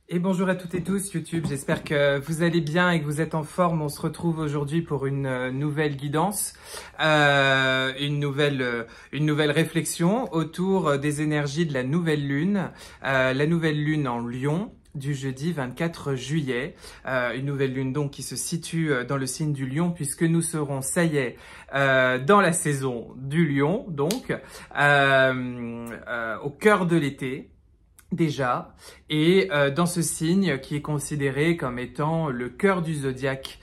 Et bonjour à toutes et tous YouTube, j'espère que vous allez bien et que vous êtes en forme. On se retrouve aujourd'hui pour une nouvelle guidance, une nouvelle réflexion autour des énergies de la nouvelle lune en Lion du jeudi 24 juillet, une nouvelle lune donc qui se situe dans le signe du Lion puisque nous serons, ça y est, dans la saison du Lion, donc au cœur de l'été. Déjà, et dans ce signe qui est considéré comme étant le cœur du zodiaque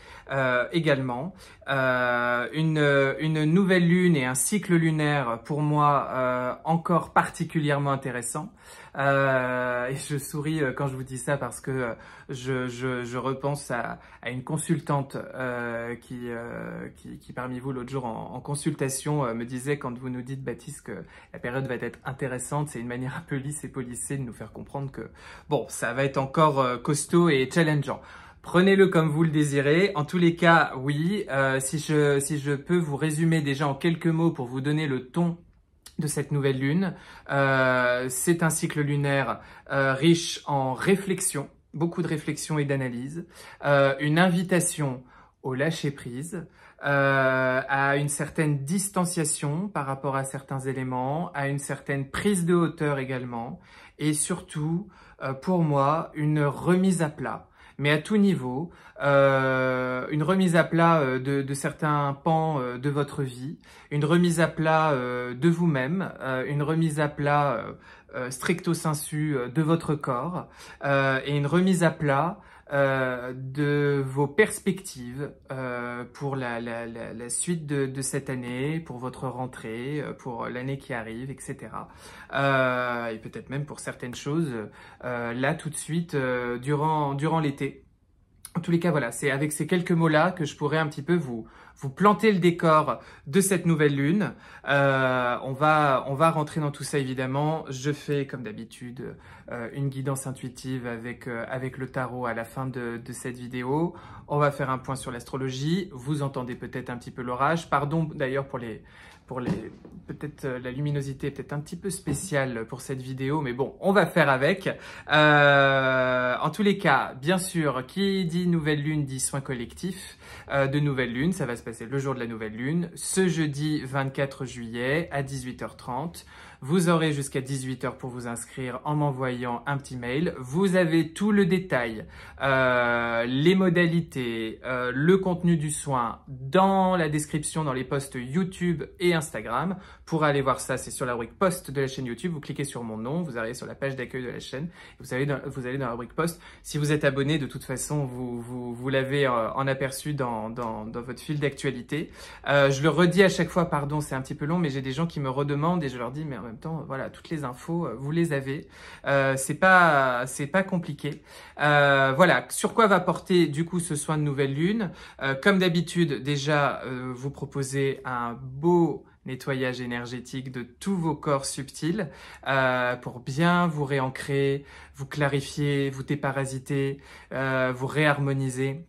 également, une nouvelle lune et un cycle lunaire pour moi encore particulièrement intéressant. Et je souris quand je vous dis ça parce que je repense à une consultante qui parmi vous l'autre jour en consultation me disait, quand vous nous dites Baptiste que la période va être intéressante, c'est une manière un peu lisse et polissée de nous faire comprendre que bon, ça va être encore costaud et challengeant. Prenez-le comme vous le désirez. En tous les cas, oui, si je peux vous résumer déjà en quelques mots pour vous donner le ton de cette nouvelle lune, c'est un cycle lunaire riche en réflexion, beaucoup de réflexion et d'analyse, une invitation au lâcher-prise, à une certaine distanciation par rapport à certains éléments, à une certaine prise de hauteur également, et surtout, pour moi, une remise à plat. Mais à tout niveau, une remise à plat de certains pans de votre vie, une remise à plat de vous-même, une remise à plat stricto sensu de votre corps, et une remise à plat de vos perspectives pour la suite de cette année, pour votre rentrée, pour l'année qui arrive, etc. Et peut-être même pour certaines choses là tout de suite durant l'été. En tous les cas, voilà, c'est avec ces quelques mots-là que je pourrais un petit peu vous planter le décor de cette nouvelle lune. On va rentrer dans tout ça évidemment. Je fais comme d'habitude une guidance intuitive avec le tarot à la fin de cette vidéo. On va faire un point sur l'astrologie. Vous entendez peut-être un petit peu l'orage. Pardon d'ailleurs pour peut-être la luminosité est peut-être un petit peu spéciale pour cette vidéo, mais bon, on va faire avec. En tous les cas, bien sûr, qui dit nouvelle lune dit soin collectif de nouvelle lune. Ça va se passer le jour de la nouvelle lune, ce jeudi 24 juillet à 18h30. Vous aurez jusqu'à 18h pour vous inscrire en m'envoyant un petit mail. Vous avez tout le détail, les modalités, le contenu du soin dans la description, dans les posts YouTube et Instagram. Pour aller voir ça, c'est sur la rubrique post de la chaîne YouTube. Vous cliquez sur mon nom, vous arrivez sur la page d'accueil de la chaîne. Vous allez dans la rubrique post. Si vous êtes abonné, de toute façon, vous l'avez en aperçu dans votre fil d'actualité. Je le redis à chaque fois, pardon, c'est un petit peu long, mais j'ai des gens qui me redemandent et je leur dis, mais en même temps, voilà, toutes les infos, vous les avez. C'est pas compliqué. Voilà, sur quoi va porter du coup ce soin de nouvelle lune. Comme d'habitude, déjà, vous proposez un beau nettoyage énergétique de tous vos corps subtils pour bien vous réancrer, vous clarifier, vous déparasiter, vous réharmoniser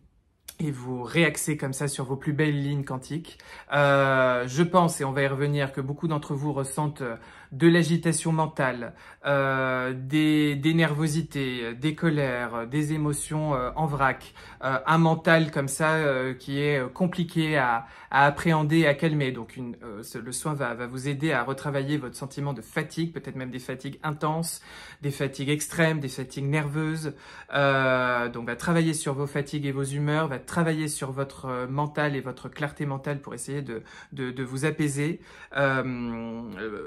et vous réaxer comme ça sur vos plus belles lignes quantiques. Je pense, et on va y revenir, que beaucoup d'entre vous ressentent de l'agitation mentale, des nervosités, des colères, des émotions en vrac, un mental comme ça qui est compliqué à appréhender, à calmer. Donc le soin va vous aider à retravailler votre sentiment de fatigue, peut-être même des fatigues intenses, des fatigues extrêmes, des fatigues nerveuses. Donc va travailler sur vos fatigues et vos humeurs, va travailler sur votre mental et votre clarté mentale pour essayer de vous apaiser.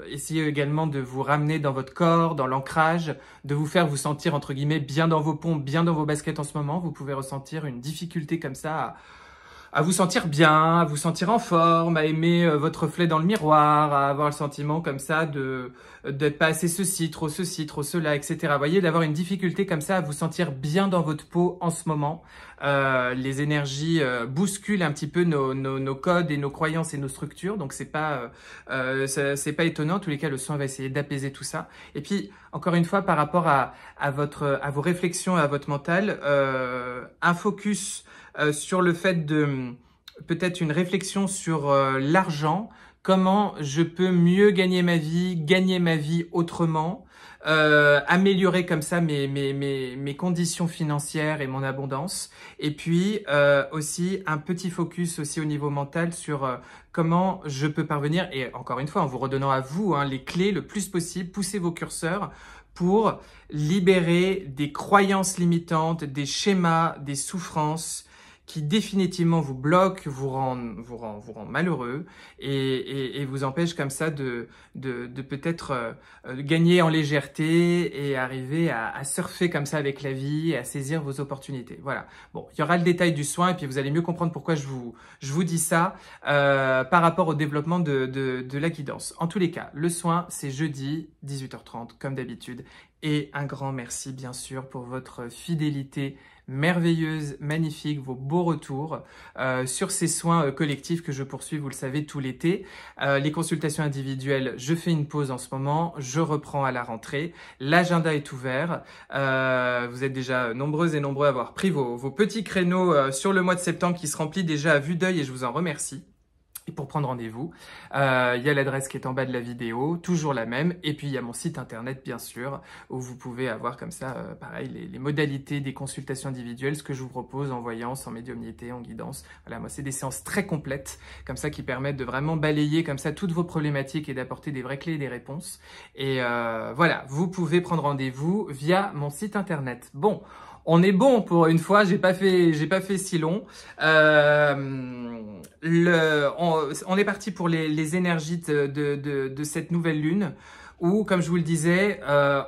Essayez également de vous ramener dans votre corps, dans l'ancrage, de vous faire vous sentir entre guillemets bien dans vos pompes, bien dans vos baskets en ce moment. Vous pouvez ressentir une difficulté comme ça à vous sentir bien, à vous sentir en forme, à aimer votre reflet dans le miroir, à avoir le sentiment comme ça d'être pas assez ceci, trop cela, etc. Vous voyez, d'avoir une difficulté comme ça à vous sentir bien dans votre peau en ce moment. Les énergies bousculent un petit peu nos codes et nos croyances et nos structures, donc c'est pas étonnant. En tous les cas, le soin va essayer d'apaiser tout ça. Et puis, encore une fois, par rapport à vos réflexions et à votre mental, un focus sur le fait de peut-être une réflexion sur l'argent, comment je peux mieux gagner ma vie autrement, améliorer comme ça mes conditions financières et mon abondance. Et puis aussi un petit focus aussi au niveau mental sur comment je peux parvenir, et encore une fois en vous redonnant à vous les clés le plus possible, poussez vos curseurs pour libérer des croyances limitantes, des schémas, des souffrances qui définitivement vous bloquent, vous rendent malheureux et vous empêchent comme ça de peut-être gagner en légèreté et arriver à surfer comme ça avec la vie et à saisir vos opportunités. Voilà. Bon, il y aura le détail du soin et puis vous allez mieux comprendre pourquoi je vous dis ça par rapport au développement de la guidance. En tous les cas, le soin, c'est jeudi 18h30 comme d'habitude. Et un grand merci bien sûr pour votre fidélité merveilleuse, magnifique, vos beaux retours sur ces soins collectifs que je poursuis, vous le savez, tout l'été. Les consultations individuelles, je fais une pause en ce moment, je reprends à la rentrée. L'agenda est ouvert. Vous êtes déjà nombreuses et nombreux à avoir pris vos petits créneaux sur le mois de septembre qui se remplit déjà à vue d'œil et je vous en remercie. Et pour prendre rendez-vous, il y a l'adresse qui est en bas de la vidéo, toujours la même. Et puis, il y a mon site internet, bien sûr, où vous pouvez avoir comme ça, pareil, les modalités des consultations individuelles, ce que je vous propose en voyance, en médiumnité, en guidance. Voilà, moi, c'est des séances très complètes, comme ça, qui permettent de vraiment balayer comme ça toutes vos problématiques et d'apporter des vraies clés et des réponses. Et voilà, vous pouvez prendre rendez-vous via mon site internet. Bon. On est bon pour une fois, j'ai pas fait si long. On est parti pour les énergies de cette nouvelle lune où, comme je vous le disais,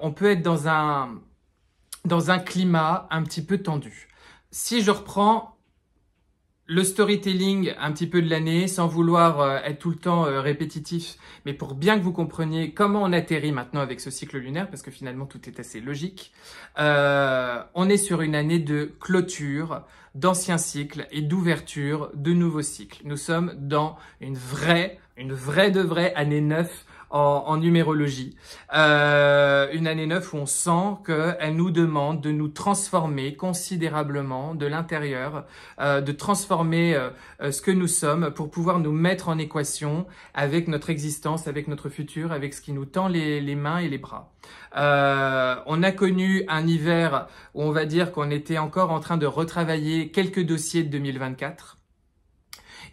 on peut être dans un climat un petit peu tendu. Si je reprends le storytelling un petit peu de l'année, sans vouloir être tout le temps répétitif, mais pour bien que vous compreniez comment on atterrit maintenant avec ce cycle lunaire, parce que finalement tout est assez logique, on est sur une année de clôture d'anciens cycles et d'ouverture de nouveaux cycles. Nous sommes dans une vraie de vraie année 9 en numérologie. Une année 9 où on sent qu'elle nous demande de nous transformer considérablement de l'intérieur, de transformer ce que nous sommes pour pouvoir nous mettre en équation avec notre existence, avec notre futur, avec ce qui nous tend les mains et les bras. On a connu un hiver où on va dire qu'on était encore en train de retravailler quelques dossiers de 2024.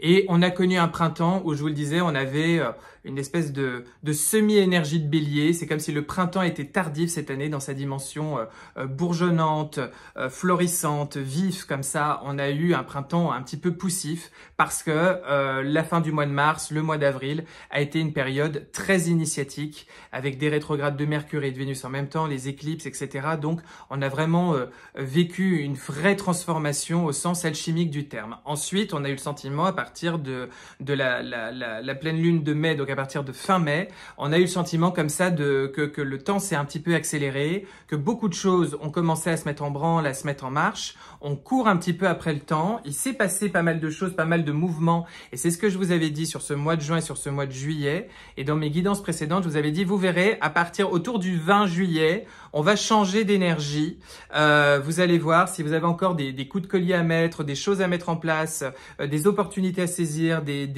Et on a connu un printemps où, je vous le disais, on avait une espèce de semi-énergie de bélier. C'est comme si le printemps était tardif cette année dans sa dimension bourgeonnante, florissante, vif comme ça. On a eu un printemps un petit peu poussif parce que la fin du mois de mars, le mois d'avril a été une période très initiatique avec des rétrogrades de Mercure et de Vénus en même temps, les éclipses, etc. Donc, on a vraiment vécu une vraie transformation au sens alchimique du terme. Ensuite, on a eu le sentiment à partir de la pleine lune de mai, donc à partir de fin mai, on a eu le sentiment comme ça que le temps s'est un petit peu accéléré, que beaucoup de choses ont commencé à se mettre en branle, à se mettre en marche. On court un petit peu après le temps. Il s'est passé pas mal de choses, pas mal de mouvements. Et c'est ce que je vous avais dit sur ce mois de juin et sur ce mois de juillet. Et dans mes guidances précédentes, je vous avais dit, vous verrez, à partir autour du 20 juillet, on va changer d'énergie. Vous allez voir, si vous avez encore des coups de collier à mettre, des choses à mettre en place, des opportunités à saisir, des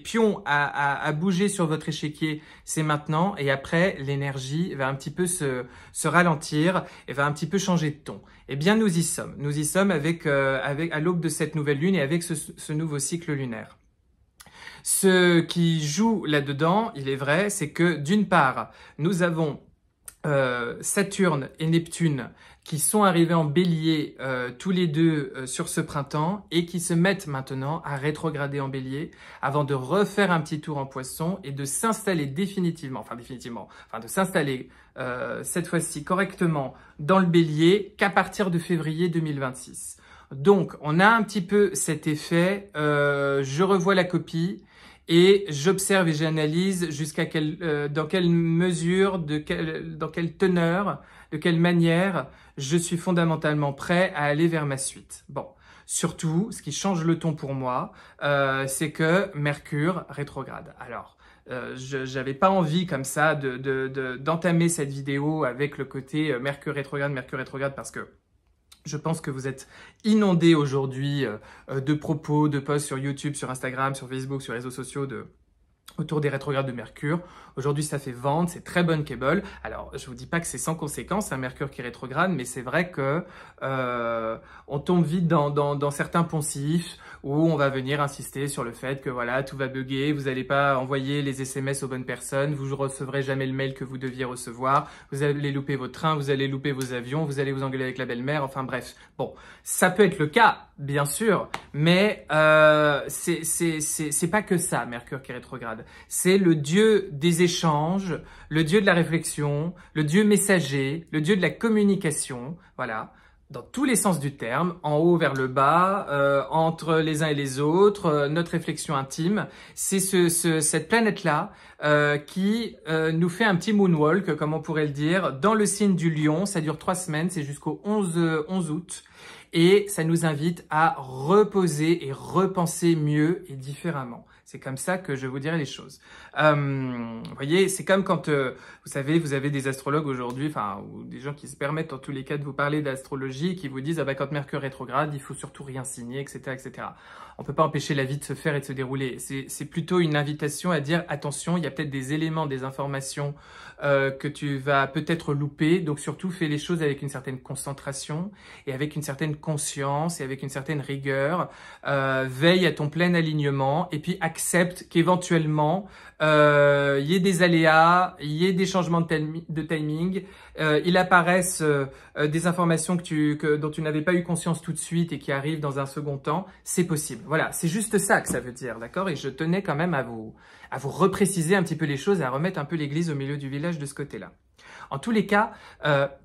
pions à bouger sur votre échiquier, c'est maintenant. Et après, l'énergie va un petit peu se ralentir et va un petit peu changer de ton. Eh bien, nous y sommes. Nous y sommes à l'aube de cette nouvelle lune et avec ce nouveau cycle lunaire. Ce qui joue là-dedans, il est vrai, c'est que d'une part, nous avons Saturne et Neptune qui sont arrivés en bélier tous les deux sur ce printemps et qui se mettent maintenant à rétrograder en bélier avant de refaire un petit tour en poisson et de s'installer définitivement, de s'installer cette fois-ci correctement dans le bélier qu'à partir de février 2026. Donc, on a un petit peu cet effet, je revois la copie, et j'observe et j'analyse dans quelle mesure, dans quelle teneur, de quelle manière je suis fondamentalement prêt à aller vers ma suite. Bon, surtout, ce qui change le ton pour moi, c'est que Mercure rétrograde. Alors, j'avais pas envie comme ça d'entamer cette vidéo avec le côté Mercure rétrograde parce que je pense que vous êtes inondés aujourd'hui de propos, de posts sur YouTube, sur Instagram, sur Facebook, sur les réseaux sociaux autour des rétrogrades de Mercure. Aujourd'hui, ça fait vente, c'est très bankable. Alors, je vous dis pas que c'est sans conséquence, un Mercure qui rétrograde, mais c'est vrai que on tombe vite dans certains poncifs où on va venir insister sur le fait que voilà, tout va bugger, vous n'allez pas envoyer les SMS aux bonnes personnes, vous ne recevrez jamais le mail que vous deviez recevoir, vous allez louper votre train, vous allez louper vos avions, vous allez vous engueuler avec la belle-mère, enfin bref. Bon, ça peut être le cas, bien sûr, mais c'est pas que ça, Mercure qui rétrograde. C'est le dieu des échanges, le dieu de la réflexion, le dieu messager, le dieu de la communication, voilà, dans tous les sens du terme, en haut vers le bas, entre les uns et les autres, notre réflexion intime. C'est cette planète-là qui nous fait un petit moonwalk, comme on pourrait le dire, dans le signe du Lion. Ça dure 3 semaines, c'est jusqu'au 11 août. Et ça nous invite à reposer et repenser mieux et différemment. C'est comme ça que je vous dirais les choses. Vous voyez, c'est comme quand, vous savez, vous avez des astrologues aujourd'hui, enfin, ou des gens qui se permettent en tous les cas de vous parler d'astrologie, qui vous disent, ah bah, quand Mercure rétrograde, il faut surtout rien signer, etc., etc. On peut pas empêcher la vie de se faire et de se dérouler. C'est plutôt une invitation à dire, attention, il y a peut-être des éléments, des informations que tu vas peut-être louper. Donc surtout, fais les choses avec une certaine concentration et avec une certaine conscience et avec une certaine rigueur. Veille à ton plein alignement et puis accepte qu'éventuellement il y ait des aléas, il y ait des changements de timing, il apparaisse des informations dont tu n'avais pas eu conscience tout de suite et qui arrivent dans un second temps, c'est possible. Voilà, c'est juste ça que ça veut dire, d'accord? Et je tenais quand même à vous repréciser un petit peu les choses et à remettre un peu l'église au milieu du village de ce côté-là. En tous les cas,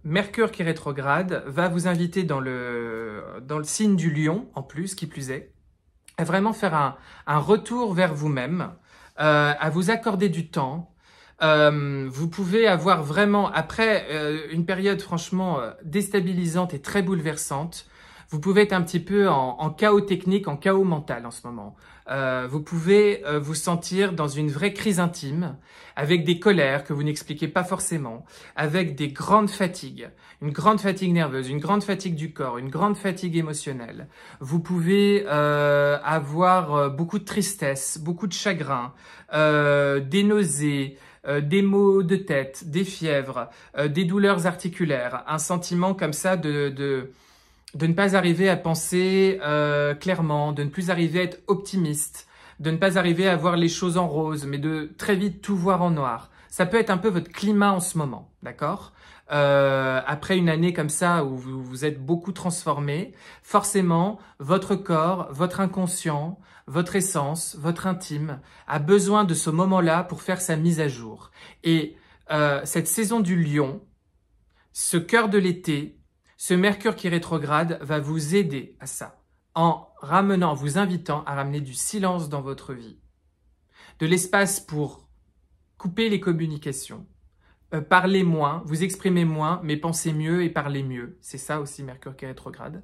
Mercure qui rétrograde va vous inviter dans le signe du Lion, en plus, qui plus est, à vraiment faire un retour vers vous-même, à vous accorder du temps. Vous pouvez avoir vraiment, après une période franchement déstabilisante et très bouleversante, vous pouvez être un petit peu en chaos technique, en chaos mental en ce moment. Vous pouvez vous sentir dans une vraie crise intime, avec des colères que vous n'expliquez pas forcément, avec des grandes fatigues, une grande fatigue nerveuse, une grande fatigue du corps, une grande fatigue émotionnelle. Vous pouvez avoir beaucoup de tristesse, beaucoup de chagrin, des nausées, des maux de tête, des fièvres, des douleurs articulaires, un sentiment comme ça de ne pas arriver à penser clairement, de ne plus arriver à être optimiste, de ne pas arriver à voir les choses en rose, mais de très vite tout voir en noir. Ça peut être un peu votre climat en ce moment, d'accord? Après une année comme ça où vous êtes beaucoup transformé, forcément, votre corps, votre inconscient, votre essence, votre intime a besoin de ce moment-là pour faire sa mise à jour. Et cette saison du Lion, ce cœur de l'été, ce Mercure qui rétrograde va vous aider à ça, en vous invitant à ramener du silence dans votre vie, de l'espace pour couper les communications, parler moins, vous exprimer moins, mais pensez mieux et parler mieux. C'est ça aussi Mercure qui rétrograde.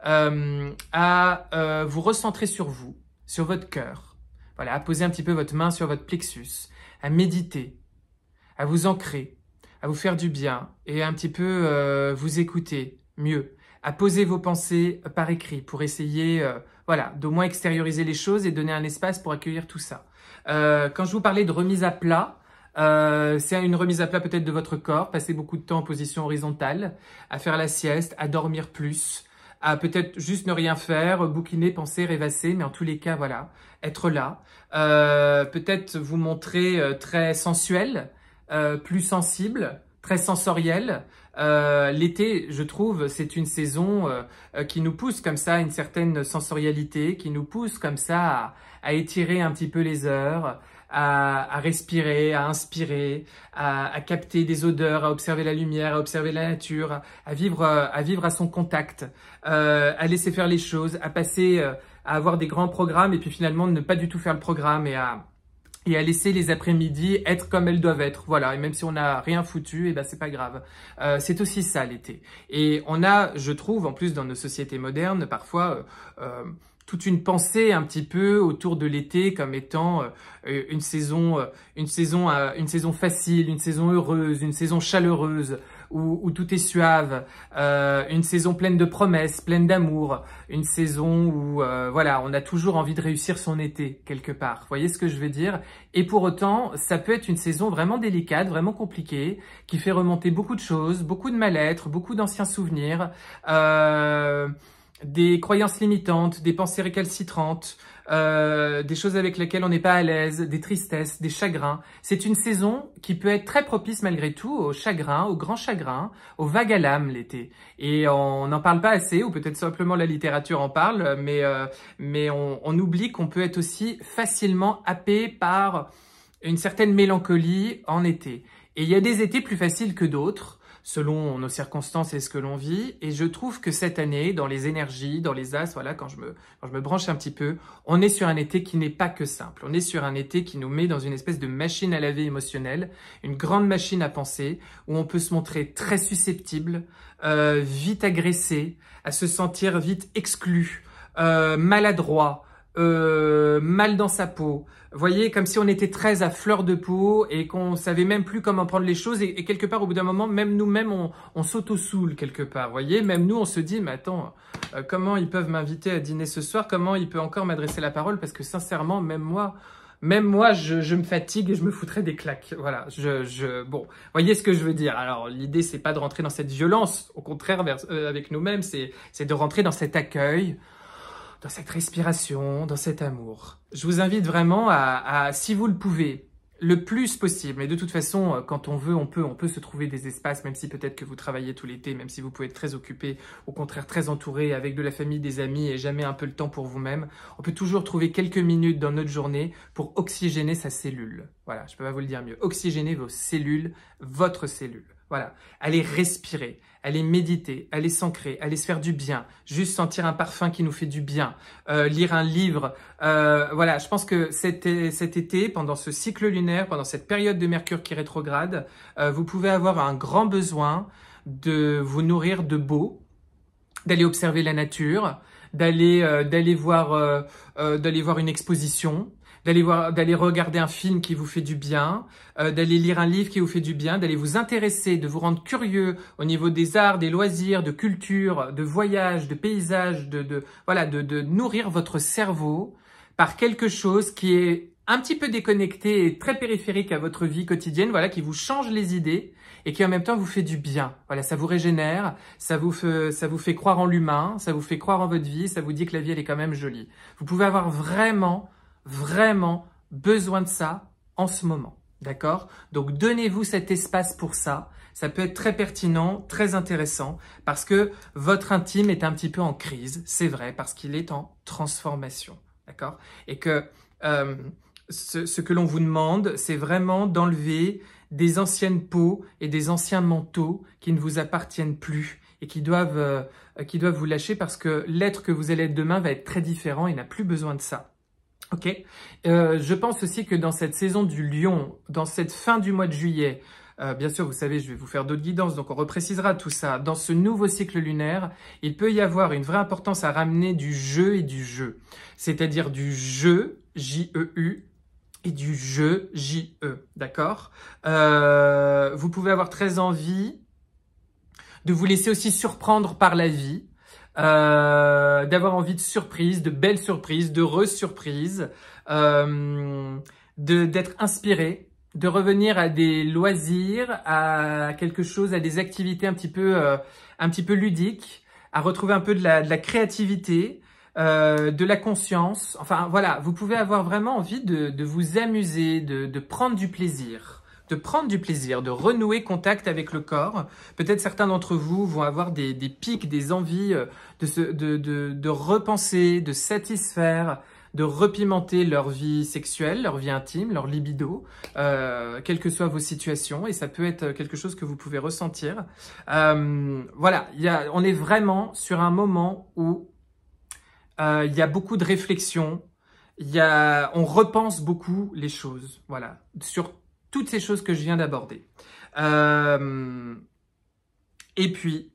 À vous recentrer sur vous, sur votre cœur, voilà, à poser un petit peu votre main sur votre plexus, à méditer, à vous ancrer, à vous faire du bien et un petit peu vous écouter mieux, à poser vos pensées par écrit pour essayer voilà, d'au moins extérioriser les choses et donner un espace pour accueillir tout ça. Quand je vous parlais de remise à plat, c'est une remise à plat peut-être de votre corps, passer beaucoup de temps en position horizontale, à faire la sieste, à dormir plus, à peut-être juste ne rien faire, bouquiner, penser, rêvasser, mais en tous les cas, voilà, être là. Peut-être vous montrer très sensuel, plus sensible, très sensoriel. L'été, je trouve, c'est une saison qui nous pousse comme ça à une certaine sensorialité, qui nous pousse comme ça à étirer un petit peu les heures, à respirer, à inspirer, à capter des odeurs, à observer la lumière, à observer la nature, à vivre à son contact, à laisser faire les choses, à passer, à avoir des grands programmes et puis finalement ne pas du tout faire le programme et à laisser les après-midi être comme elles doivent être. Voilà, et même si on n'a rien foutu, eh ben c'est pas grave. C'est aussi ça l'été. Et on a, je trouve, en plus dans nos sociétés modernes, parfois toute une pensée un petit peu autour de l'été comme étant une saison facile, une saison heureuse, une saison chaleureuse, où tout est suave, une saison pleine de promesses, pleine d'amour, une saison où voilà, on a toujours envie de réussir son été quelque part. Vous voyez ce que je veux dire? Et pour autant, ça peut être une saison vraiment délicate, vraiment compliquée, qui fait remonter beaucoup de choses, beaucoup de mal-être, beaucoup d'anciens souvenirs, des croyances limitantes, des pensées récalcitrantes, des choses avec lesquelles on n'est pas à l'aise, des tristesses, des chagrins. C'est une saison qui peut être très propice malgré tout au chagrin, au grand chagrin, aux vagues à l'âme l'été. Et on n'en parle pas assez, ou peut-être simplement la littérature en parle, mais on oublie qu'on peut être aussi facilement happé par une certaine mélancolie en été. Et il y a des étés plus faciles que d'autres, selon nos circonstances et ce que l'on vit. Et je trouve que cette année, dans les énergies, dans les as, voilà, quand je me branche un petit peu, on est sur un été qui n'est pas que simple. On est sur un été qui nous met dans une espèce de machine à laver émotionnelle, une grande machine à penser, où on peut se montrer très susceptible, vite agressé, à se sentir vite exclu, maladroit, mal dans sa peau. Vous voyez, comme si on était très à fleur de peau et qu'on savait même plus comment prendre les choses et quelque part, au bout d'un moment, même nous-mêmes, on s'auto-soule quelque part. Vous voyez, même nous, on se dit, mais attends, comment ils peuvent m'inviter à dîner ce soir? Comment il peut encore m'adresser la parole? Parce que sincèrement, même moi, je me fatigue et je me foutrais des claques. Voilà, bon, voyez ce que je veux dire. Alors, l'idée, c'est pas de rentrer dans cette violence. Au contraire, avec nous-mêmes, c'est de rentrer dans cet accueil, dans cette respiration, dans cet amour. Je vous invite vraiment à, si vous le pouvez, le plus possible, mais de toute façon, quand on veut, on peut se trouver des espaces, même si peut-être que vous travaillez tout l'été, même si vous pouvez être très occupé, au contraire très entouré, avec de la famille, des amis, et jamais un peu le temps pour vous-même. On peut toujours trouver quelques minutes dans notre journée pour oxygéner sa cellule. Voilà, je peux pas vous le dire mieux. Oxygéner vos cellules, votre cellule. Voilà, allez respirer, allez méditer, allez s'ancrer, allez se faire du bien, juste sentir un parfum qui nous fait du bien, lire un livre. Voilà, je pense que cet été, pendant ce cycle lunaire, pendant cette période de Mercure qui rétrograde, vous pouvez avoir un grand besoin de vous nourrir de beau, d'aller observer la nature, d'aller voir une exposition, d'aller regarder un film qui vous fait du bien, d'aller lire un livre qui vous fait du bien, d'aller vous intéresser, de vous rendre curieux au niveau des arts, des loisirs, de culture, de voyages, de paysages, voilà, de nourrir votre cerveau par quelque chose qui est un petit peu déconnecté et très périphérique à votre vie quotidienne, voilà, qui vous change les idées et qui en même temps vous fait du bien. Voilà, ça vous régénère, ça vous fait croire en l'humain, ça vous fait croire en votre vie, ça vous dit que la vie elle est quand même jolie. Vous pouvez avoir vraiment besoin de ça en ce moment, d'accord? Donc donnez-vous cet espace pour ça. Ça peut être très pertinent, très intéressant, parce que votre intime est un petit peu en crise, c'est vrai, parce qu'il est en transformation, d'accord? Et que ce que l'on vous demande, c'est vraiment d'enlever des anciennes peaux et des anciens manteaux qui ne vous appartiennent plus et qui doivent vous lâcher, parce que l'être que vous allez être demain va être très différent et n'a plus besoin de ça. Ok, je pense aussi que dans cette saison du lion, dans cette fin du mois de juillet, bien sûr, vous savez, je vais vous faire d'autres guidances, donc on reprécisera tout ça. Dans ce nouveau cycle lunaire, il peut y avoir une vraie importance à ramener du jeu et du jeu. C'est-à-dire du jeu, J-E-U, et du jeu, J-E, d'accord? Vous pouvez avoir très envie de vous laisser aussi surprendre par la vie, d'avoir envie de surprises, de belles surprises, d'heureuses surprises, d'être inspiré, de revenir à des loisirs, à quelque chose, à des activités un petit peu ludiques, à retrouver un peu de la créativité, de la conscience. Enfin voilà, vous pouvez avoir vraiment envie de vous amuser, de prendre du plaisir. De renouer contact avec le corps. Peut-être certains d'entre vous vont avoir des pics, des envies de repenser, de satisfaire, de repimenter leur vie sexuelle, leur vie intime, leur libido, quelles que soient vos situations, et ça peut être quelque chose que vous pouvez ressentir. Voilà, on est vraiment sur un moment où il y a beaucoup de réflexion, on repense beaucoup les choses, voilà, sur toutes ces choses que je viens d'aborder. Et puis,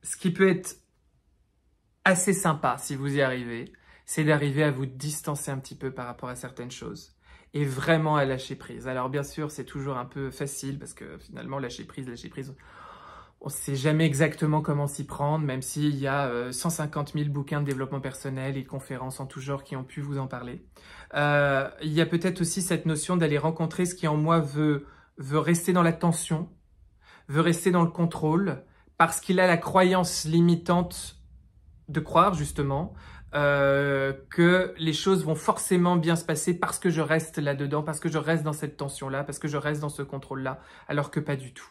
ce qui peut être assez sympa si vous y arrivez, c'est d'arriver à vous distancer un petit peu par rapport à certaines choses et vraiment à lâcher prise. Alors bien sûr, c'est toujours un peu facile parce que finalement, lâcher prise, On ne sait jamais exactement comment s'y prendre, même s'il y a 150 000 bouquins de développement personnel et de conférences en tout genre qui ont pu vous en parler. Il y a peut-être aussi cette notion d'aller rencontrer ce qui en moi veut rester dans la tension, veut rester dans le contrôle, parce qu'il a la croyance limitante de croire justement que les choses vont forcément bien se passer parce que je reste là-dedans, parce que je reste dans cette tension-là, parce que je reste dans ce contrôle-là, alors que pas du tout.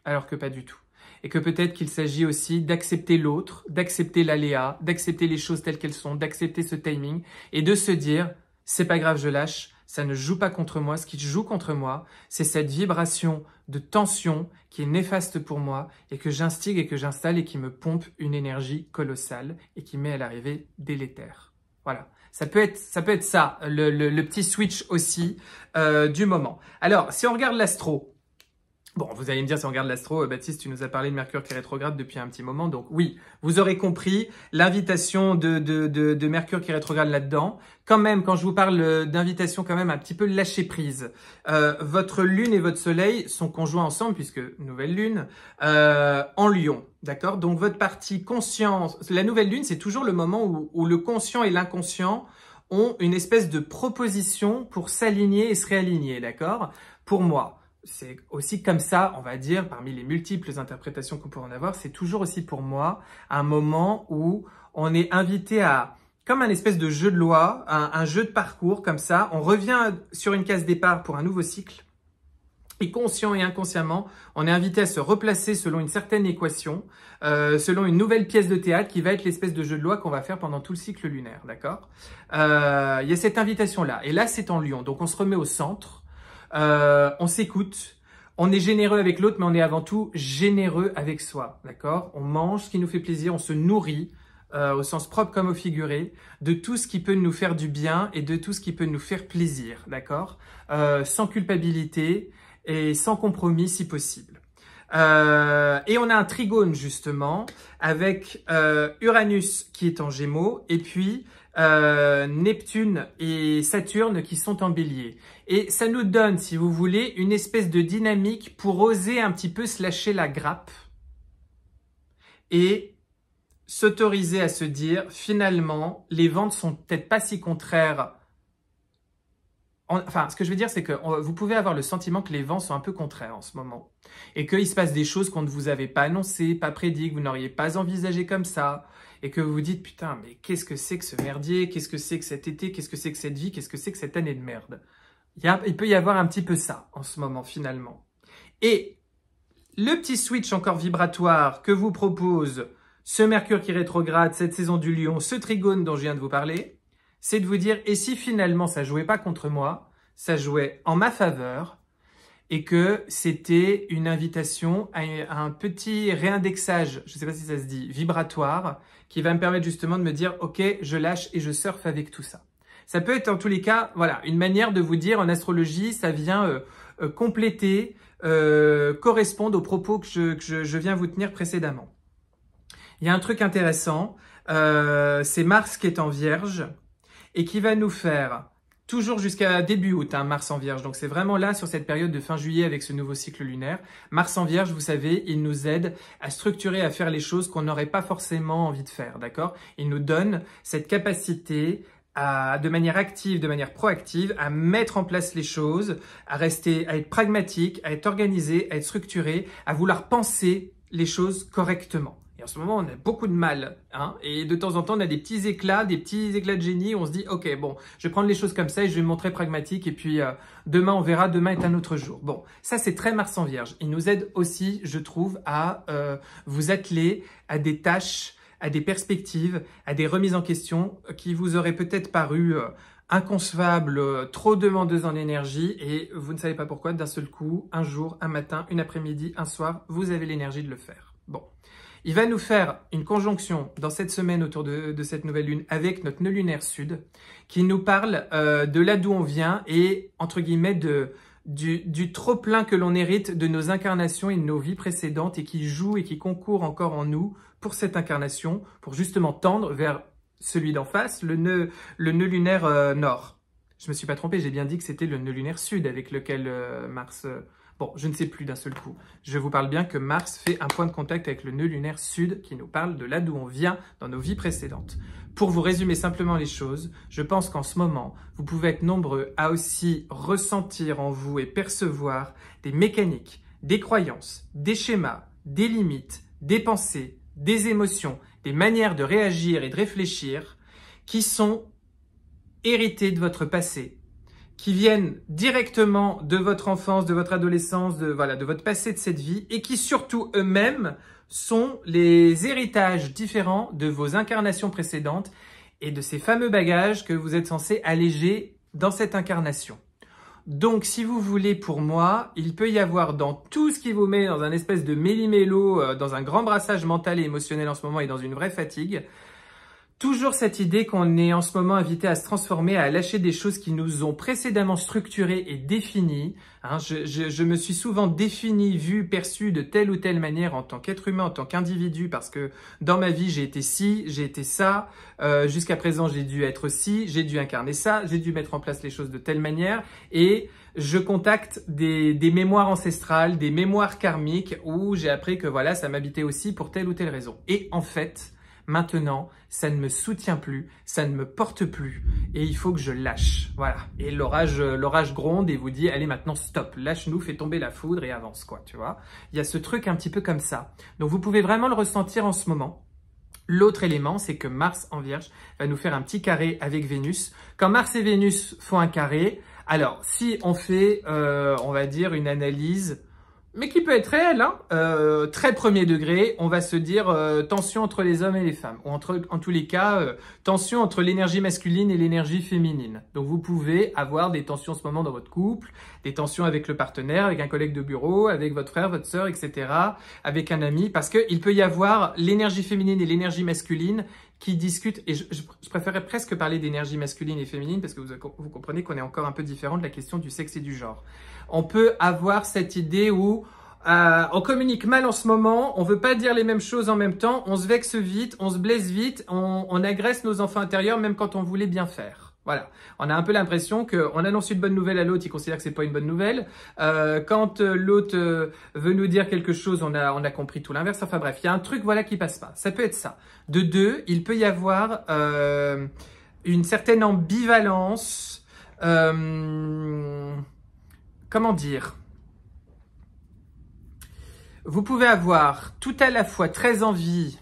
Alors que pas du tout. Et que peut-être qu'il s'agit aussi d'accepter l'autre, d'accepter l'aléa, d'accepter les choses telles qu'elles sont, d'accepter ce timing et de se dire « c'est pas grave, je lâche, ça ne joue pas contre moi, ce qui joue contre moi, c'est cette vibration de tension qui est néfaste pour moi et que j'instigue et que j'installe et qui me pompe une énergie colossale et qui met à l'arrivée délétère. » Voilà. Ça peut être ça, le petit switch aussi du moment. Alors, si on regarde l'astro, bon, vous allez me dire, si on regarde l'astro, Baptiste, tu nous as parlé de Mercure qui est rétrograde depuis un petit moment. Donc oui, vous aurez compris l'invitation de Mercure qui est rétrograde là-dedans. Quand même, quand je vous parle d'invitation, quand même un petit peu lâcher prise. Votre lune et votre soleil sont conjoints ensemble, puisque nouvelle lune, en Lion. D'accord? Donc votre partie conscience, la nouvelle lune, c'est toujours le moment où le conscient et l'inconscient ont une espèce de proposition pour s'aligner et se réaligner. D'accord? Pour moi. C'est aussi comme ça, on va dire, parmi les multiples interprétations qu'on pourrait en avoir, c'est toujours aussi pour moi un moment où on est invité à, comme un espèce de jeu de loi, un jeu de parcours comme ça, on revient sur une case départ pour un nouveau cycle. Et conscient et inconsciemment, on est invité à se replacer selon une certaine équation, selon une nouvelle pièce de théâtre qui va être l'espèce de jeu de loi qu'on va faire pendant tout le cycle lunaire, d'accord? Il y a cette invitation-là, et là c'est en Lion, donc on se remet au centre. On s'écoute, on est généreux avec l'autre, mais on est avant tout généreux avec soi, d'accord? On mange ce qui nous fait plaisir, on se nourrit, au sens propre comme au figuré, de tout ce qui peut nous faire du bien et de tout ce qui peut nous faire plaisir, d'accord? Sans culpabilité et sans compromis si possible. Et on a un trigone justement avec Uranus qui est en Gémeaux et puis Neptune et Saturne qui sont en Bélier. Et ça nous donne, si vous voulez, une espèce de dynamique pour oser un petit peu se lâcher la grappe et s'autoriser à se dire, finalement, les vents ne sont peut-être pas si contraires. Enfin, ce que je veux dire, c'est que vous pouvez avoir le sentiment que les vents sont un peu contraires en ce moment. Et qu'il se passe des choses qu'on ne vous avait pas annoncées, pas prédit, que vous n'auriez pas envisagé comme ça. Et que vous vous dites, putain, mais qu'est-ce que c'est que ce merdier? Qu'est-ce que c'est que cet été? Qu'est-ce que c'est que cette vie? Qu'est-ce que c'est que cette année de merde? Il peut y avoir un petit peu ça en ce moment, finalement. Et le petit switch encore vibratoire que vous propose ce Mercure qui rétrograde, cette saison du Lion, ce trigone dont je viens de vous parler, c'est de vous dire, et si finalement ça jouait pas contre moi, ça jouait en ma faveur, et que c'était une invitation à un petit réindexage, je ne sais pas si ça se dit, vibratoire, qui va me permettre justement de me dire, ok, je lâche et je surfe avec tout ça. Ça peut être en tous les cas, voilà, une manière de vous dire, en astrologie, ça vient compléter, correspondre aux propos que je viens vous tenir précédemment. Il y a un truc intéressant, c'est Mars qui est en Vierge, et qui va nous faire, toujours jusqu'à début août, hein, Mars en Vierge, donc c'est vraiment là sur cette période de fin juillet avec ce nouveau cycle lunaire. Mars en Vierge, vous savez, il nous aide à structurer, à faire les choses qu'on n'aurait pas forcément envie de faire, d'accord? Il nous donne cette capacité de manière active, de manière proactive, à mettre en place les choses, à être pragmatique, à être organisé, à être structuré, à vouloir penser les choses correctement. Et en ce moment, on a beaucoup de mal, hein, et de temps en temps, on a des petits éclats de génie, où on se dit, ok, bon, je vais prendre les choses comme ça et je vais me montrer pragmatique, et puis demain, on verra, demain est un autre jour. Bon, ça, c'est très Mars en Vierge. Il nous aide aussi, je trouve, à vous atteler à des tâches, à des perspectives, à des remises en question qui vous auraient peut-être paru inconcevables, trop demandeuses en énergie, et vous ne savez pas pourquoi, d'un seul coup, un jour, un matin, une après-midi, un soir, vous avez l'énergie de le faire. Bon. Il va nous faire une conjonction dans cette semaine autour de cette nouvelle lune avec notre nœud lunaire sud qui nous parle de là d'où on vient et entre guillemets du trop-plein que l'on hérite de nos incarnations et de nos vies précédentes et qui joue et qui concourt encore en nous pour cette incarnation, pour justement tendre vers celui d'en face, le nœud lunaire nord. Je me suis pas trompé, j'ai bien dit que c'était le nœud lunaire sud avec lequel Mars Bon, je ne sais plus d'un seul coup. Je vous parle bien que Mars fait un point de contact avec le nœud lunaire sud qui nous parle de là d'où on vient dans nos vies précédentes. Pour vous résumer simplement les choses, je pense qu'en ce moment, vous pouvez être nombreux à aussi ressentir en vous et percevoir des mécaniques, des croyances, des schémas, des limites, des pensées, des émotions, des manières de réagir et de réfléchir qui sont héritées de votre passé, qui viennent directement de votre enfance, de votre adolescence, de votre passé de cette vie et qui surtout eux-mêmes sont les héritages différents de vos incarnations précédentes et de ces fameux bagages que vous êtes censés alléger dans cette incarnation. Donc, si vous voulez, pour moi, il peut y avoir dans tout ce qui vous met dans un espèce de méli-mélo, dans un grand brassage mental et émotionnel en ce moment et dans une vraie fatigue, toujours cette idée qu'on est en ce moment invité à se transformer, à lâcher des choses qui nous ont précédemment structurées et définies. Hein, je me suis souvent défini, vu, perçu de telle ou telle manière en tant qu'être humain, en tant qu'individu, parce que dans ma vie, j'ai été ci, j'ai été ça. Jusqu'à présent, j'ai dû être ci, j'ai dû incarner ça, j'ai dû mettre en place les choses de telle manière. Et je contacte des mémoires ancestrales, des mémoires karmiques où j'ai appris que voilà, ça m'habitait aussi pour telle ou telle raison. Et en fait, maintenant, ça ne me soutient plus, ça ne me porte plus et il faut que je lâche. Voilà. Et l'orage gronde et vous dit, allez maintenant stop, lâche-nous, fais tomber la foudre et avance quoi, tu vois. Il y a ce truc un petit peu comme ça. Donc vous pouvez vraiment le ressentir en ce moment. L'autre élément, c'est que Mars en Vierge va nous faire un petit carré avec Vénus. Quand Mars et Vénus font un carré, alors si on fait, on va dire, une analyse mais qui peut être réel, hein, très premier degré, on va se dire tension entre les hommes et les femmes, ou en tous les cas, tension entre l'énergie masculine et l'énergie féminine. Donc vous pouvez avoir des tensions en ce moment dans votre couple, des tensions avec le partenaire, avec un collègue de bureau, avec votre frère, votre sœur, etc., avec un ami, parce qu'il peut y avoir l'énergie féminine et l'énergie masculine qui discutent, et je préférerais presque parler d'énergie masculine et féminine, parce que vous comprenez qu'on est encore un peu différent de la question du sexe et du genre. On peut avoir cette idée où on communique mal en ce moment, on veut pas dire les mêmes choses en même temps, on se vexe vite, on se blesse vite, on agresse nos enfants intérieurs même quand on voulait bien faire. Voilà, on a un peu l'impression qu'on annonce une bonne nouvelle à l'autre, il considère que c'est pas une bonne nouvelle. Quand l'autre veut nous dire quelque chose, on a compris tout l'inverse. Enfin bref, il y a un truc voilà qui passe pas. Ça peut être ça. De deux, il peut y avoir une certaine ambivalence. Comment dire? Vous pouvez avoir tout à la fois très envie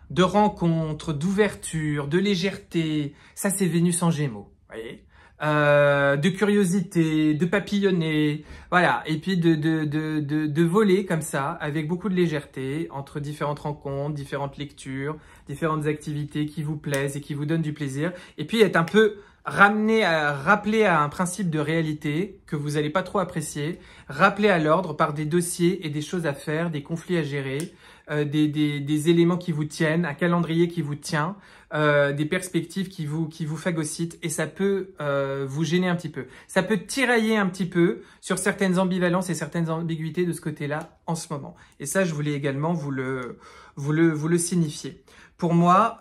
de rencontres, d'ouverture, de légèreté. Ça, c'est Vénus en Gémeaux, voyez, de curiosité, de papillonner, voilà. Et puis de voler comme ça, avec beaucoup de légèreté, entre différentes rencontres, différentes lectures, différentes activités qui vous plaisent et qui vous donnent du plaisir. Et puis être un peu rappeler à un principe de réalité que vous n'allez pas trop apprécier, rappeler à l'ordre par des dossiers et des choses à faire, des conflits à gérer, des éléments qui vous tiennent, un calendrier qui vous tient, des perspectives qui vous phagocytent et ça peut vous gêner un petit peu. Ça peut tirailler un petit peu sur certaines ambivalences et certaines ambiguïtés de ce côté-là en ce moment. Et ça, je voulais également vous le signifier. Pour moi,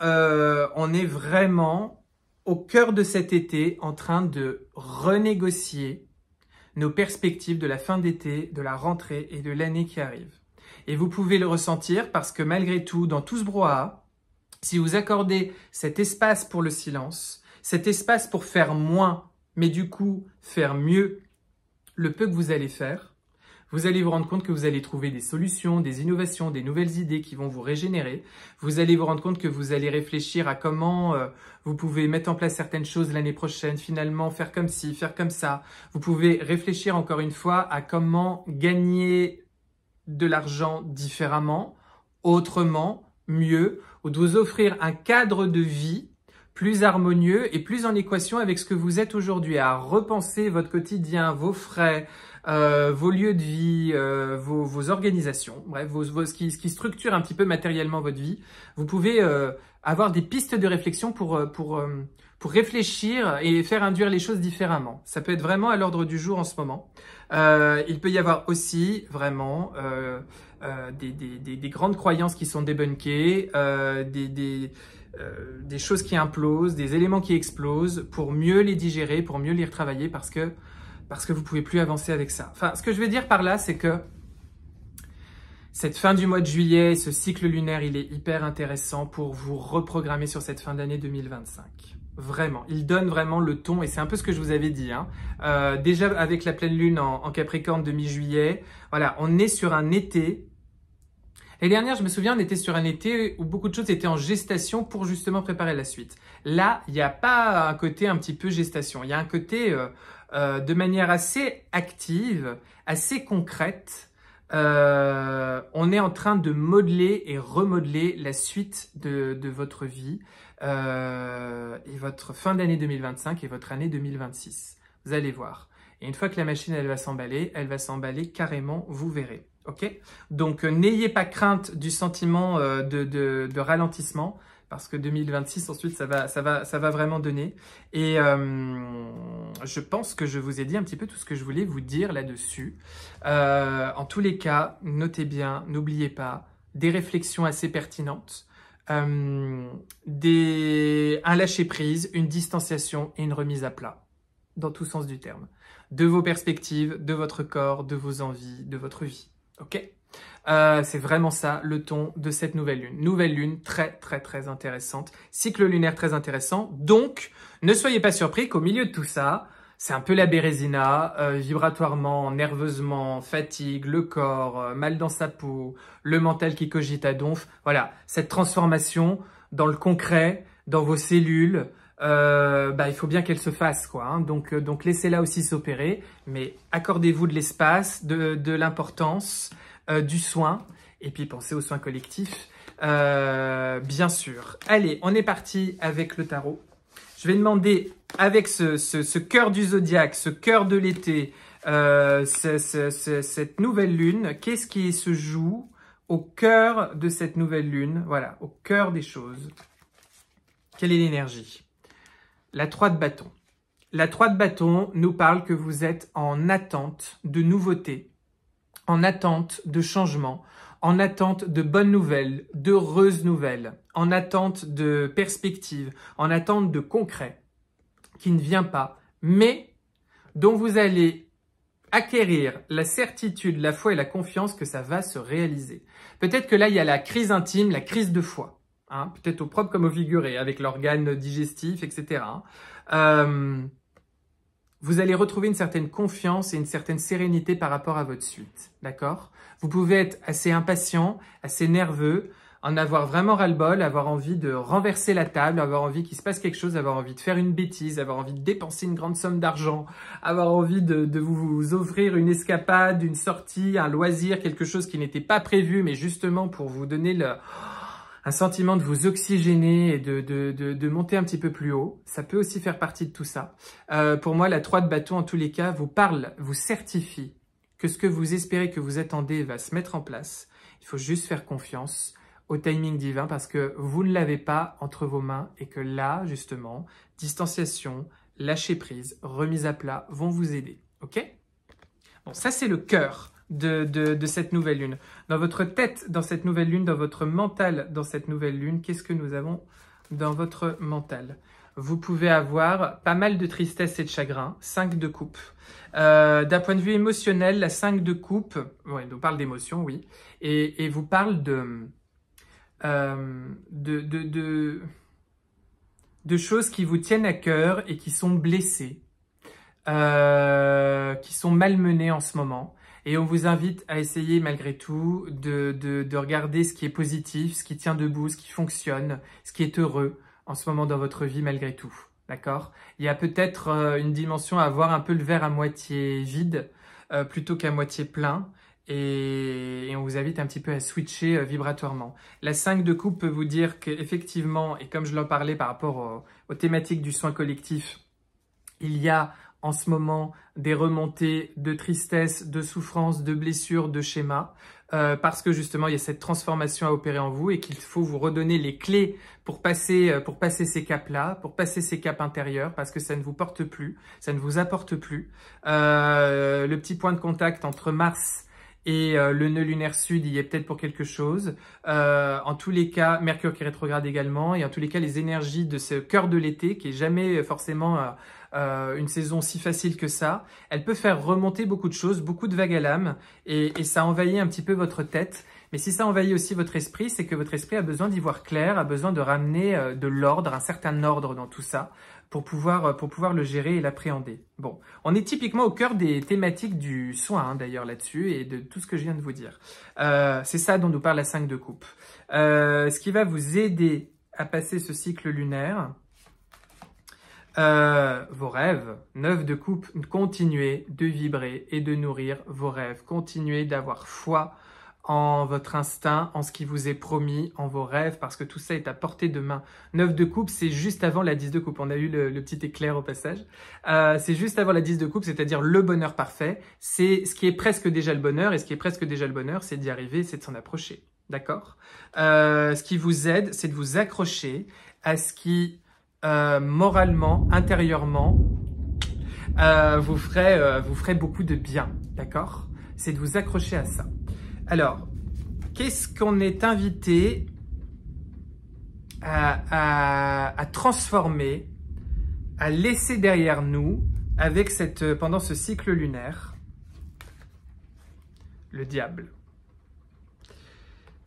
on est vraiment au cœur de cet été en train de renégocier nos perspectives de la fin d'été, de la rentrée et de l'année qui arrive. Et vous pouvez le ressentir parce que malgré tout, dans tout ce brouhaha, si vous accordez cet espace pour le silence, cet espace pour faire moins, mais du coup faire mieux le peu que vous allez faire, vous allez vous rendre compte que vous allez trouver des solutions, des innovations, des nouvelles idées qui vont vous régénérer. Vous allez vous rendre compte que vous allez réfléchir à comment vous pouvez mettre en place certaines choses l'année prochaine, finalement faire comme ci, faire comme ça. Vous pouvez réfléchir encore une fois à comment gagner de l'argent différemment, autrement, mieux, ou de vous offrir un cadre de vie plus harmonieux et plus en équation avec ce que vous êtes aujourd'hui, à repenser votre quotidien, vos frais, vos lieux de vie, vos organisations, bref, ce qui structure un petit peu matériellement votre vie. Vous pouvez avoir des pistes de réflexion pour réfléchir et faire induire les choses différemment. Ça peut être vraiment à l'ordre du jour en ce moment. Il peut y avoir aussi vraiment des grandes croyances qui sont débunkées, des choses qui implosent, des éléments qui explosent pour mieux les digérer, pour mieux les retravailler parce que parce que vous pouvez plus avancer avec ça. Enfin, ce que je veux dire par là, c'est que cette fin du mois de juillet, ce cycle lunaire, il est hyper intéressant pour vous reprogrammer sur cette fin d'année 2025. Vraiment, il donne vraiment le ton et c'est un peu ce que je vous avais dit. Hein. Déjà avec la pleine lune en Capricorne de mi-juillet, voilà, on est sur un été. L'année dernière, je me souviens, on était sur un été où beaucoup de choses étaient en gestation pour justement préparer la suite. Là, il n'y a pas un côté un petit peu gestation, il y a un côté de manière assez active, assez concrète. On est en train de modeler et remodeler la suite de votre vie et votre fin d'année 2025 et votre année 2026. Vous allez voir. Et une fois que la machine elle va s'emballer carrément, vous verrez. Ok? Donc n'ayez pas crainte du sentiment de ralentissement. Parce que 2026, ensuite, ça va vraiment donner. Et je pense que je vous ai dit un petit peu tout ce que je voulais vous dire là-dessus. En tous les cas, notez bien, n'oubliez pas, des réflexions assez pertinentes, un lâcher-prise, une distanciation et une remise à plat, dans tout sens du terme, de vos perspectives, de votre corps, de vos envies, de votre vie. Ok ? C'est vraiment ça le ton de cette nouvelle lune. Nouvelle lune très intéressante, cycle lunaire très intéressant. Donc, ne soyez pas surpris qu'au milieu de tout ça, c'est un peu la bérésina, vibratoirement, nerveusement, fatigue, le corps, mal dans sa peau, le mental qui cogite à donf. Voilà, cette transformation dans le concret, dans vos cellules, il faut bien qu'elle se fasse, quoi. Hein. Donc laissez-la aussi s'opérer, mais accordez-vous de l'espace, de l'importance, du soin, et puis pensez aux soins collectifs, bien sûr. Allez, on est parti avec le tarot. Je vais demander, avec ce cœur du zodiaque, ce cœur de l'été, cette nouvelle lune, qu'est-ce qui se joue au cœur de cette nouvelle lune? Voilà, au cœur des choses. Quelle est l'énergie? La 3 de bâton. La 3 de bâton nous parle que vous êtes en attente de nouveautés, en attente de changements, en attente de bonnes nouvelles, d'heureuses nouvelles, en attente de perspectives, en attente de concret qui ne vient pas, mais dont vous allez acquérir la certitude, la foi et la confiance que ça va se réaliser. Peut-être que là, il y a la crise intime, la crise de foi, hein, peut-être au propre comme au figuré, avec l'organe digestif, etc. Vous allez retrouver une certaine confiance et une certaine sérénité par rapport à votre suite, d'accord? Vous pouvez être assez impatient, assez nerveux, en avoir vraiment ras-le-bol, avoir envie de renverser la table, avoir envie qu'il se passe quelque chose, avoir envie de faire une bêtise, avoir envie de dépenser une grande somme d'argent, avoir envie de vous offrir une escapade, une sortie, un loisir, quelque chose qui n'était pas prévu, mais justement pour vous donner un sentiment de vous oxygéner et de monter un petit peu plus haut. Ça peut aussi faire partie de tout ça. Pour moi, la 3 de bâton, en tous les cas, vous parle, vous certifie que ce que vous espérez, que vous attendez, va se mettre en place. Il faut juste faire confiance au timing divin parce que vous ne l'avez pas entre vos mains et que là, justement, distanciation, lâcher prise, remise à plat vont vous aider. Ok? Bon, ça, c'est le cœur de cette nouvelle lune. Dans votre tête, dans cette nouvelle lune, dans votre mental, dans cette nouvelle lune, qu'est-ce que nous avons dans votre mental? Vous pouvez avoir pas mal de tristesse et de chagrin, 5 de coupe. D'un point de vue émotionnel, la 5 de coupe, ouais, nous parle d'émotion, oui, et vous parle de choses qui vous tiennent à cœur et qui sont blessées, qui sont malmenées en ce moment. Et on vous invite à essayer malgré tout de regarder ce qui est positif, ce qui tient debout, ce qui fonctionne, ce qui est heureux en ce moment dans votre vie malgré tout. D'accord? Il y a peut-être une dimension à voir un peu le verre à moitié vide plutôt qu'à moitié plein. Et on vous invite un petit peu à switcher vibratoirement. La 5 de coupe peut vous dire qu'effectivement, et comme je l'en parlais par rapport aux thématiques du soin collectif, il y a en ce moment des remontées de tristesse, de souffrance, de blessures, de schémas, parce que justement il y a cette transformation à opérer en vous et qu'il faut vous redonner les clés pour passer ces caps-là, pour passer ces caps intérieurs, parce que ça ne vous porte plus, ça ne vous apporte plus. Le petit point de contact entre Mars et le nœud lunaire sud y est peut-être pour quelque chose. En tous les cas, Mercure qui rétrograde également, et en tous les cas, les énergies de ce cœur de l'été, qui est jamais forcément une saison si facile que ça, elle peut faire remonter beaucoup de choses, beaucoup de vagues à l'âme, et ça envahit un petit peu votre tête. Mais si ça envahit aussi votre esprit, c'est que votre esprit a besoin d'y voir clair, a besoin de ramener de l'ordre, un certain ordre dans tout ça, pour pouvoir le gérer et l'appréhender. Bon, on est typiquement au cœur des thématiques du soin, hein, d'ailleurs, là-dessus, et de tout ce que je viens de vous dire. C'est ça dont nous parle la 5 de coupe. Ce qui va vous aider à passer ce cycle lunaire, vos rêves, 9 de coupe, continuez de vibrer et de nourrir vos rêves. Continuez d'avoir foi en votre instinct, en ce qui vous est promis, en vos rêves, parce que tout ça est à portée de main. 9 de coupe, c'est juste avant la 10 de coupe. On a eu le petit éclair au passage. C'est juste avant la 10 de coupe, c'est-à-dire le bonheur parfait. C'est ce qui est presque déjà le bonheur, et ce qui est presque déjà le bonheur, c'est d'y arriver, c'est de s'en approcher. D'accord? Ce qui vous aide, c'est de vous accrocher à ce qui, moralement, intérieurement, vous ferait beaucoup de bien. D'accord? C'est de vous accrocher à ça. Alors, qu'est-ce qu'on est invité à transformer, à laisser derrière nous avec pendant ce cycle lunaire? Le diable.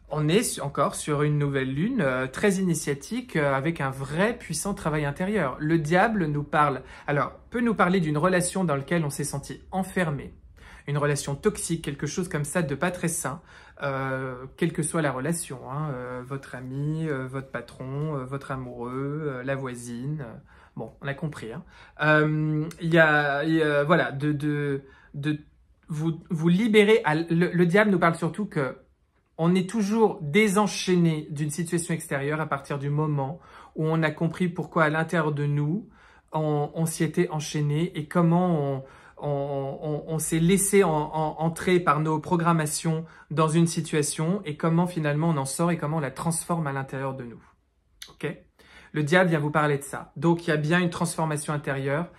On est encore sur une nouvelle lune très initiatique avec un vrai puissant travail intérieur. Le diable nous parle, alors, peut nous parler d'une relation dans laquelle on s'est senti enfermé, une relation toxique, quelque chose comme ça de pas très sain, quelle que soit la relation, hein, votre ami, votre patron, votre amoureux, la voisine, bon, on a compris. Hein. Voilà, de vous libérer. Le diable nous parle surtout que on est toujours désenchaîné d'une situation extérieure à partir du moment où on a compris pourquoi à l'intérieur de nous, on s'y était enchaîné et comment on s'est laissé entrer par nos programmations dans une situation et comment finalement on en sort et comment on la transforme à l'intérieur de nous. Ok ? Le diable vient vous parler de ça. Donc, il y a bien une transformation intérieure.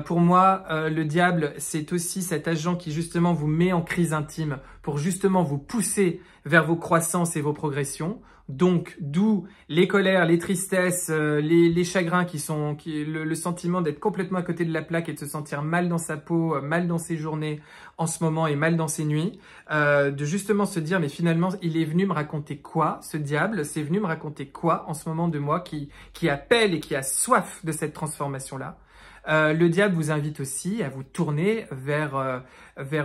Pour moi, le diable, c'est aussi cet agent qui justement vous met en crise intime pour justement vous pousser vers vos croissances et vos progressions. Donc, d'où les colères, les tristesses, les chagrins le sentiment d'être complètement à côté de la plaque et de se sentir mal dans sa peau, mal dans ses journées en ce moment et mal dans ses nuits. De justement se dire, mais finalement, il est venu me raconter quoi, ce diable? C'est venu me raconter quoi en ce moment de moi qui appelle et qui a soif de cette transformation-là? Le diable vous invite aussi à vous tourner vers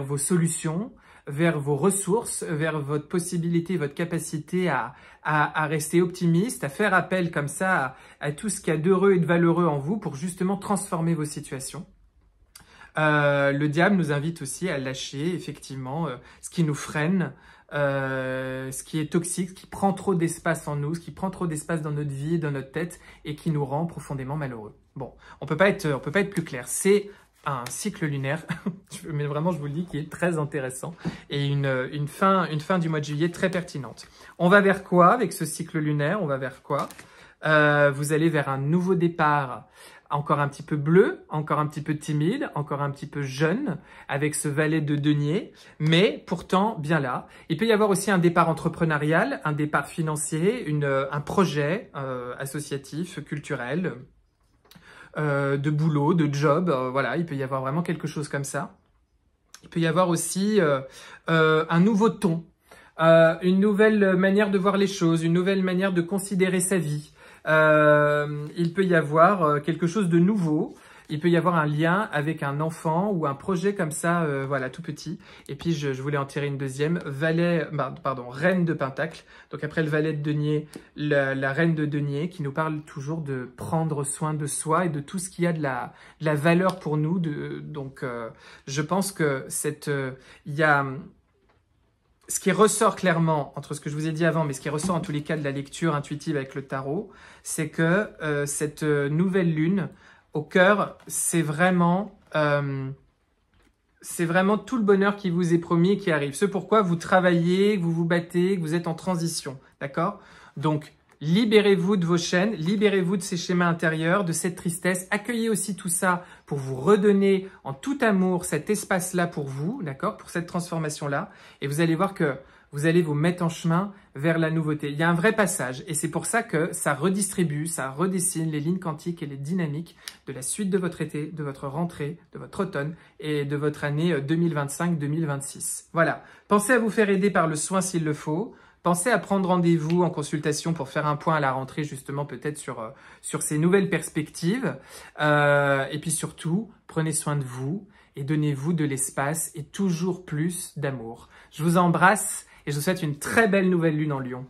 vos solutions, vers vos ressources, vers votre possibilité, votre capacité à rester optimiste, à faire appel comme ça à tout ce qu'il y a d'heureux et de valeureux en vous pour justement transformer vos situations. Le diable nous invite aussi à lâcher effectivement ce qui nous freine, ce qui est toxique, ce qui prend trop d'espace en nous, ce qui prend trop d'espace dans notre vie, dans notre tête et qui nous rend profondément malheureux. Bon, on peut pas être plus clair. C'est un cycle lunaire, mais vraiment je vous le dis, qui est très intéressant et une fin du mois de juillet très pertinente. On va vers quoi avec ce cycle lunaire? On va vers quoi? Vous allez vers un nouveau départ, encore un petit peu bleu, encore un petit peu timide, encore un petit peu jeune, avec ce valet de denier, mais pourtant bien là. Il peut y avoir aussi un départ entrepreneurial, un départ financier, un projet associatif, culturel, de boulot, de job, voilà, il peut y avoir vraiment quelque chose comme ça. Il peut y avoir aussi un nouveau ton, une nouvelle manière de voir les choses, une nouvelle manière de considérer sa vie. Il peut y avoir quelque chose de nouveau. Il peut y avoir un lien avec un enfant ou un projet comme ça, voilà, tout petit. Et puis, je voulais en tirer une deuxième. Reine de Pentacle. Donc, après le valet de denier, la reine de denier qui nous parle toujours de prendre soin de soi et de tout ce qu'il y a de la valeur pour nous. Donc, je pense que il y a... Ce qui ressort clairement, entre ce que je vous ai dit avant, mais ce qui ressort en tous les cas de la lecture intuitive avec le tarot, c'est que cette nouvelle lune, au cœur, c'est vraiment tout le bonheur qui vous est promis et qui arrive. Ce pourquoi vous travaillez, que vous vous battez, que vous êtes en transition, d'accord? Donc, Libérez-vous de vos chaînes, libérez-vous de ces schémas intérieurs, de cette tristesse. Accueillez aussi tout ça pour vous redonner en tout amour cet espace-là pour vous, d'accord, pour cette transformation-là. Et vous allez voir que vous allez vous mettre en chemin vers la nouveauté. Il y a un vrai passage et c'est pour ça que ça redistribue, ça redessine les lignes quantiques et les dynamiques de la suite de votre été, de votre rentrée, de votre automne et de votre année 2025-2026. Voilà. Pensez à vous faire aider par le soin s'il le faut. Pensez à prendre rendez-vous en consultation pour faire un point à la rentrée, justement, peut-être sur ces nouvelles perspectives. Et puis surtout, prenez soin de vous et donnez-vous de l'espace et toujours plus d'amour. Je vous embrasse et je vous souhaite une très belle nouvelle lune en Lion.